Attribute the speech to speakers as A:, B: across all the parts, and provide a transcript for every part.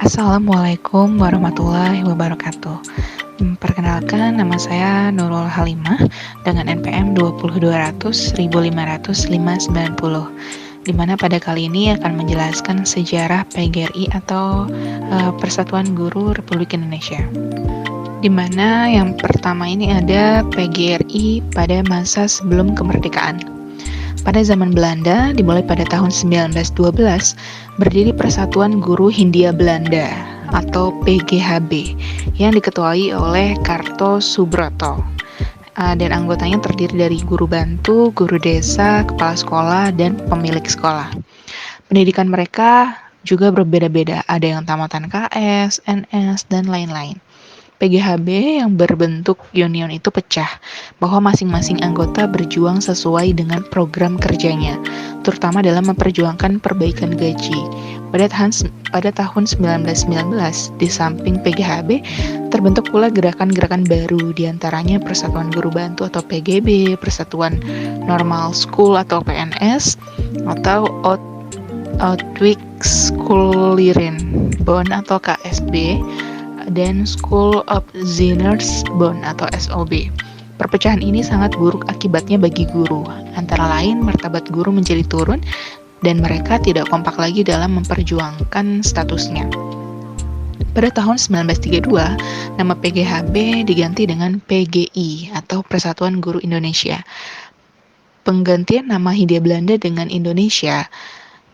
A: Assalamualaikum warahmatullahi wabarakatuh. Perkenalkan, nama saya Nurul Halimah dengan NPM 20200 1500 590, di mana pada kali ini akan menjelaskan sejarah PGRI atau Persatuan Guru Republik Indonesia. Di mana yang pertama ini ada PGRI pada masa sebelum kemerdekaan. Pada zaman Belanda, dimulai pada tahun 1912, berdiri Persatuan Guru Hindia Belanda atau PGHB yang diketuai oleh Kartosubroto. Dan anggotanya terdiri dari guru bantu, guru desa, kepala sekolah, dan pemilik sekolah. Pendidikan mereka juga berbeda-beda, ada yang tamatan KS, NS, dan lain-lain. PGHB yang berbentuk union itu pecah, bahwa masing-masing anggota berjuang sesuai dengan program kerjanya, terutama dalam memperjuangkan perbaikan gaji. Pada tahun 1919, di samping PGHB, terbentuk pula gerakan-gerakan baru, diantaranya Persatuan Guru Bantu atau PGB, Persatuan Normal School atau PNS, atau Outwik Scholieren Bond atau KSB, dan School of Zinners Bond atau SOB. Perpecahan ini sangat buruk akibatnya bagi guru. Antara lain, martabat guru menjadi turun dan mereka tidak kompak lagi dalam memperjuangkan statusnya. Pada tahun 1932, nama PGHB diganti dengan PGI atau Persatuan Guru Indonesia. Penggantian nama Hindia Belanda dengan Indonesia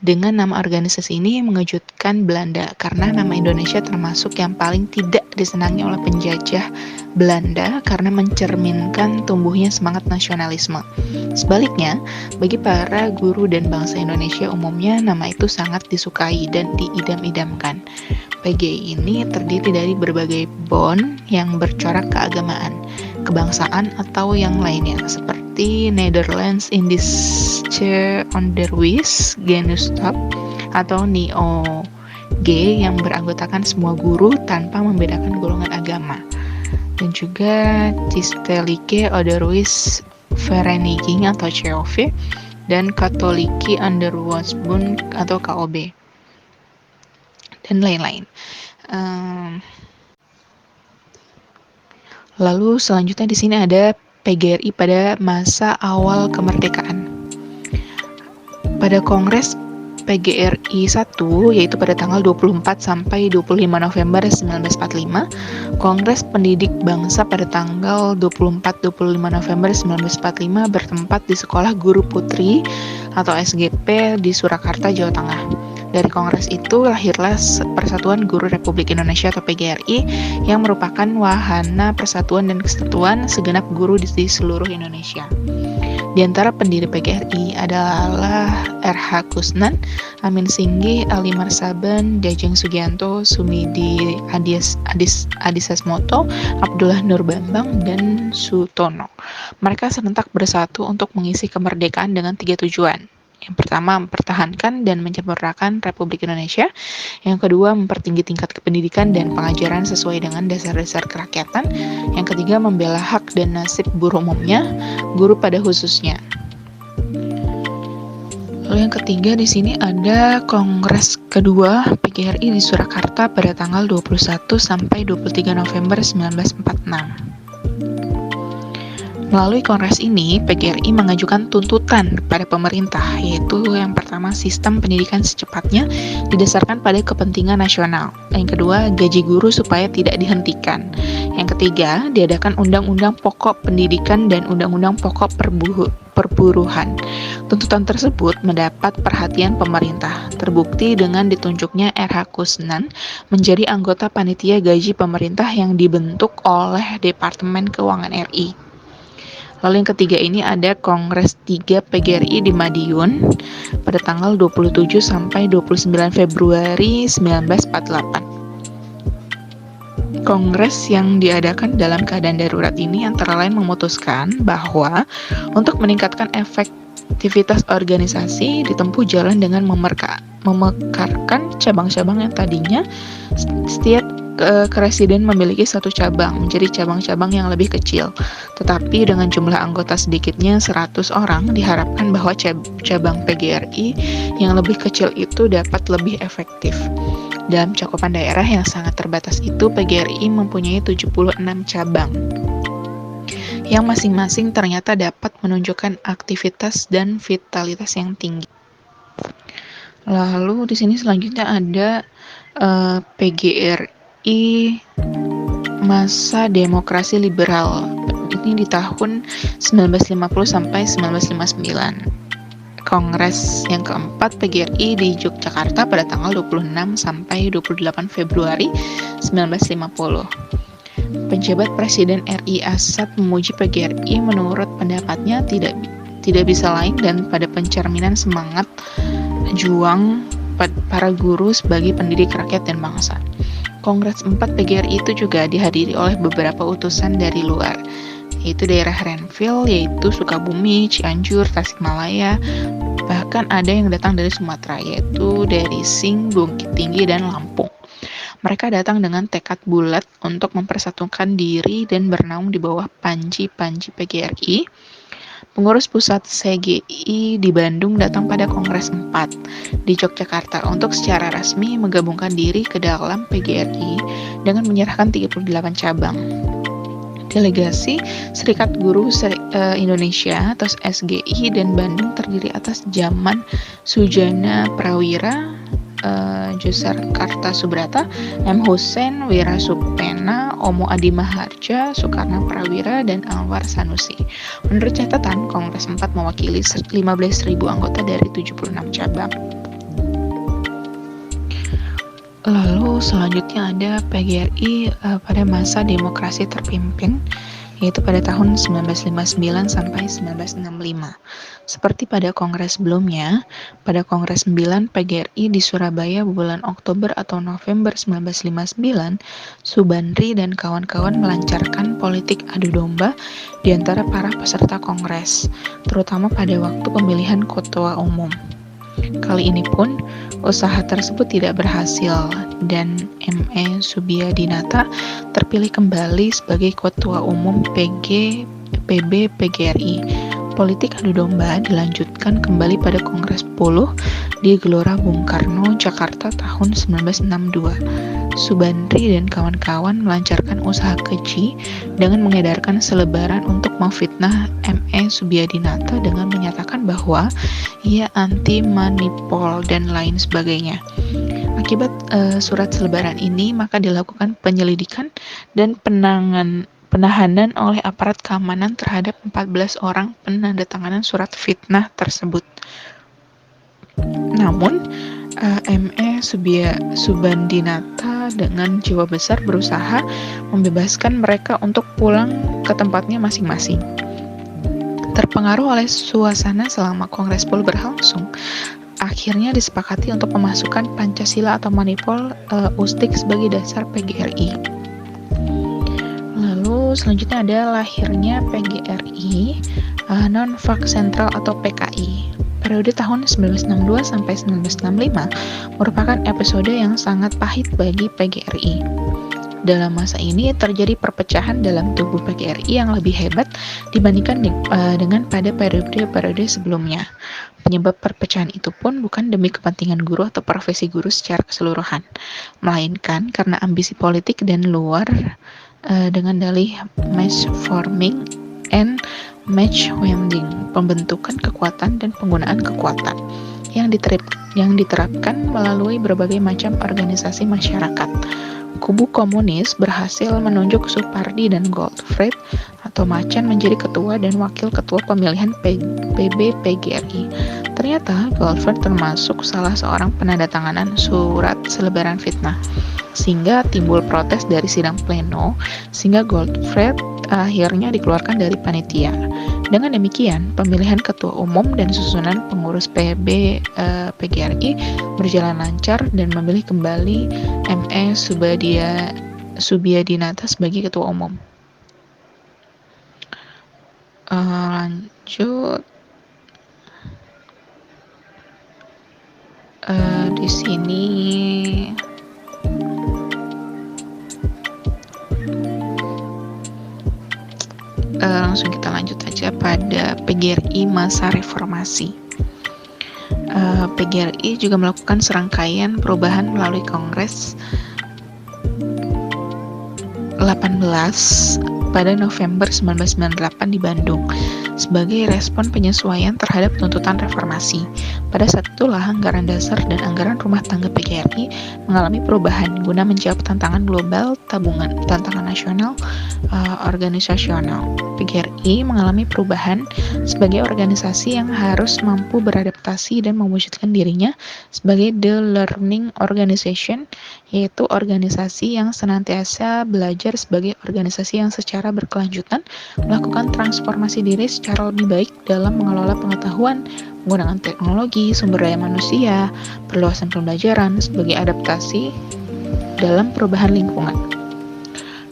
A: dengan nama organisasi ini mengejutkan Belanda karena nama Indonesia termasuk yang paling tidak disenangi oleh penjajah Belanda karena mencerminkan tumbuhnya semangat nasionalisme. Sebaliknya, bagi para guru dan bangsa Indonesia umumnya, nama itu sangat disukai dan diidam-idamkan. PGI ini terdiri dari berbagai bond yang bercorak keagamaan, kebangsaan atau yang lainnya seperti Netherlands Indische Onderwijs Genootschap atau NIOG yang beranggotakan semua guru tanpa membedakan golongan agama, dan juga Christelijke Onderwijs Vereniging atau COV dan Katholike Onderwijsbond atau KOB, dan lain-lain. Lalu selanjutnya di sini ada PGRI pada masa awal kemerdekaan. Pada Kongres PGRI 1, yaitu pada tanggal 24 sampai 25 November 1945, Kongres Pendidik Bangsa pada tanggal 24-25 November 1945 bertempat di Sekolah Guru Putri atau SGP di Surakarta, Jawa Tengah. Dari kongres itu lahirlah Persatuan Guru Republik Indonesia atau PGRI yang merupakan wahana persatuan dan kesatuan segenap guru di seluruh Indonesia. Di antara pendiri PGRI adalah R.H. Kusnan, Amin Singgih, Ali Marsaban, Jajeng Sugianto, Sumidi Adisesmoto, Abdullah Nur Bambang, dan Sutono. Mereka serentak bersatu untuk mengisi kemerdekaan dengan 3 tujuan. Yang pertama, mempertahankan dan menyempurnakan Republik Indonesia. Yang kedua, mempertinggi tingkat kependidikan dan pengajaran sesuai dengan dasar-dasar kerakyatan. Yang ketiga, membela hak dan nasib buruh umumnya, guru pada khususnya. Lalu yang ketiga di sini ada Kongres kedua PGRI di Surakarta pada tanggal 21 sampai 23 November 1946. Melalui kongres ini, PGRI mengajukan tuntutan kepada pemerintah, yaitu yang pertama, sistem pendidikan secepatnya didasarkan pada kepentingan nasional. Yang kedua, gaji guru supaya tidak dihentikan. Yang ketiga, diadakan undang-undang pokok pendidikan dan undang-undang pokok perburuhan. Tuntutan tersebut mendapat perhatian pemerintah, terbukti dengan ditunjuknya R.H. Kusnan menjadi anggota panitia gaji pemerintah yang dibentuk oleh Departemen Keuangan RI. Lalu yang ketiga ini ada Kongres 3 PGRI di Madiun pada tanggal 27 sampai 29 Februari 1948. Kongres yang diadakan dalam keadaan darurat ini antara lain memutuskan bahwa untuk meningkatkan efektivitas organisasi ditempuh jalan dengan memekarkan cabang-cabang yang tadinya setiap Presiden memiliki satu cabang menjadi cabang-cabang yang lebih kecil, tetapi dengan jumlah anggota sedikitnya 100 orang diharapkan bahwa cabang PGRI yang lebih kecil itu dapat lebih efektif. Dalam cakupan daerah yang sangat terbatas itu, PGRI mempunyai 76 cabang, yang masing-masing ternyata dapat menunjukkan aktivitas dan vitalitas yang tinggi. Lalu di sini selanjutnya ada PGRI Masa Demokrasi Liberal. Ini di tahun 1950 sampai 1959. Kongres yang keempat PGRI di Yogyakarta pada tanggal 26 sampai 28 Februari 1950. Penjabat Presiden RI Asad memuji PGRI menurut pendapatnya tidak bisa lain dan pada pencerminan semangat juang para guru sebagai pendidik rakyat dan bangsa. Kongres 4 PGRI itu juga dihadiri oleh beberapa utusan dari luar, yaitu daerah Renville, yaitu Sukabumi, Cianjur, Tasikmalaya, bahkan ada yang datang dari Sumatera, yaitu dari Sing, Bukit Tinggi, dan Lampung. Mereka datang dengan tekad bulat untuk mempersatukan diri dan bernaung di bawah panji-panji PGRI. Pengurus pusat CGI di Bandung datang pada Kongres 4 di Yogyakarta untuk secara resmi menggabungkan diri ke dalam PGRI dengan menyerahkan 38 cabang. Delegasi Serikat Guru Indonesia atau SGI dan Bandung terdiri atas Jaman Sujana Prawira, Jusar Kartasubrata, M. Hussein, Wira Supena, Omo Adi Maharja, Soekarno Prawira, dan Anwar Sanusi. Menurut catatan, Kongres 4 mewakili 15.000 anggota dari 76 cabang. Lalu selanjutnya ada PGRI pada masa demokrasi terpimpin, yaitu pada tahun 1959 sampai 1965. Seperti pada kongres sebelumnya, pada Kongres 9 PGRI di Surabaya bulan Oktober atau November 1959, Subandri dan kawan-kawan melancarkan politik adu domba di antara para peserta kongres, terutama pada waktu pemilihan ketua umum. Kali ini pun usaha tersebut tidak berhasil dan M.E. Subiadinata terpilih kembali sebagai ketua umum PB PGRI. Politik adu domba dilanjutkan kembali pada Kongres 10 di Gelora Bung Karno, Jakarta tahun 1962. Subandri dan kawan-kawan melancarkan usaha keji dengan mengedarkan selebaran untuk memfitnah M.E. Subiadinata dengan menyatakan bahwa ia anti manipol dan lain sebagainya. Akibat surat selebaran ini, maka dilakukan penyelidikan dan penahanan oleh aparat keamanan terhadap 14 orang penandatanganan surat fitnah tersebut. Namun, M.E. Subandinata dengan jiwa besar berusaha membebaskan mereka untuk pulang ke tempatnya masing-masing. Terpengaruh oleh suasana selama Kongres 10 berlangsung, akhirnya disepakati untuk memasukkan Pancasila atau manipol ustik sebagai dasar PGRI. Lalu selanjutnya ada lahirnya PGRI Non-Vak Sentral atau PKI. Periode tahun 1962 sampai 1965 merupakan episode yang sangat pahit bagi PGRI. Dalam masa ini terjadi perpecahan dalam tubuh PGRI yang lebih hebat dibandingkan dengan pada periode-periode sebelumnya. Penyebab perpecahan itu pun bukan demi kepentingan guru atau profesi guru secara keseluruhan, melainkan karena ambisi politik dan luar dengan dalih match forming and match wending, pembentukan kekuatan dan penggunaan kekuatan yang diterapkan melalui berbagai macam organisasi masyarakat. Kubu komunis berhasil menunjuk Supardi dan Goldfried atau Macan menjadi ketua dan wakil ketua pemilihan PB PGRI. Ternyata Goldfried termasuk salah seorang penandatanganan surat selebaran fitnah, sehingga timbul protes dari sidang pleno, sehingga Goldfried akhirnya dikeluarkan dari panitia. Dengan demikian, pemilihan ketua umum dan susunan pengurus PB PGRI berjalan lancar dan memilih kembali M.E. Subiadinata sebagai ketua umum. Lanjut. Di sini langsung kita lanjut aja pada PGRI masa reformasi. PGRI juga melakukan serangkaian perubahan melalui Kongres 18 pada November 1998 di Bandung sebagai respon penyesuaian terhadap tuntutan reformasi. Pada saat itulah anggaran dasar dan anggaran rumah tangga PGRI mengalami perubahan guna menjawab tantangan global, tantangan nasional, organisasional. PGRI mengalami perubahan sebagai organisasi yang harus mampu beradaptasi dan mewujudkan dirinya sebagai the learning organization, yaitu organisasi yang senantiasa belajar sebagai organisasi yang secara berkelanjutan melakukan transformasi diri secara lebih baik dalam mengelola pengetahuan, menggunakan teknologi, sumber daya manusia, perluasan pembelajaran sebagai adaptasi dalam perubahan lingkungan.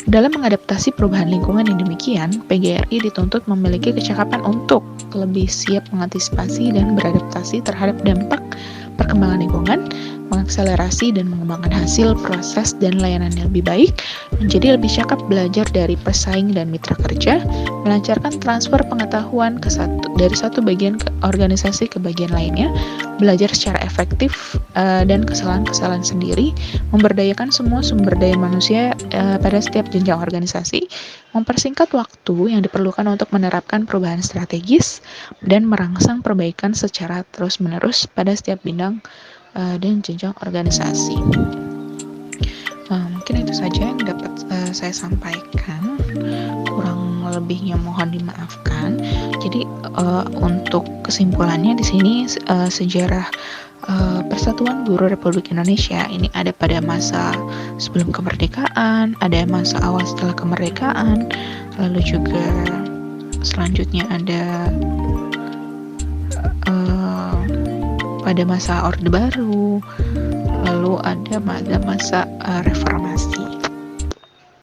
A: Dalam mengadaptasi perubahan lingkungan yang demikian, PGRI dituntut memiliki kecakapan untuk lebih siap mengantisipasi dan beradaptasi terhadap dampak perkembangan lingkungan, mengakselerasi dan mengembangkan hasil, proses, dan layanan yang lebih baik, menjadi lebih cakap belajar dari pesaing dan mitra kerja, melancarkan transfer pengetahuan dari satu bagian organisasi ke bagian lainnya, belajar secara efektif dan kesalahan-kesalahan sendiri, memberdayakan semua sumber daya manusia pada setiap jenjang organisasi, mempersingkat waktu yang diperlukan untuk menerapkan perubahan strategis, dan merangsang perbaikan secara terus-menerus pada setiap bidang dan jenjang organisasi. Mungkin itu saja yang dapat saya sampaikan. Kurang lebihnya mohon dimaafkan. Jadi untuk kesimpulannya di sini sejarah Persatuan Guru Republik Indonesia ini ada pada masa sebelum kemerdekaan, ada masa awal setelah kemerdekaan, lalu juga selanjutnya ada pada masa Orde Baru, lalu ada pada masa reformasi.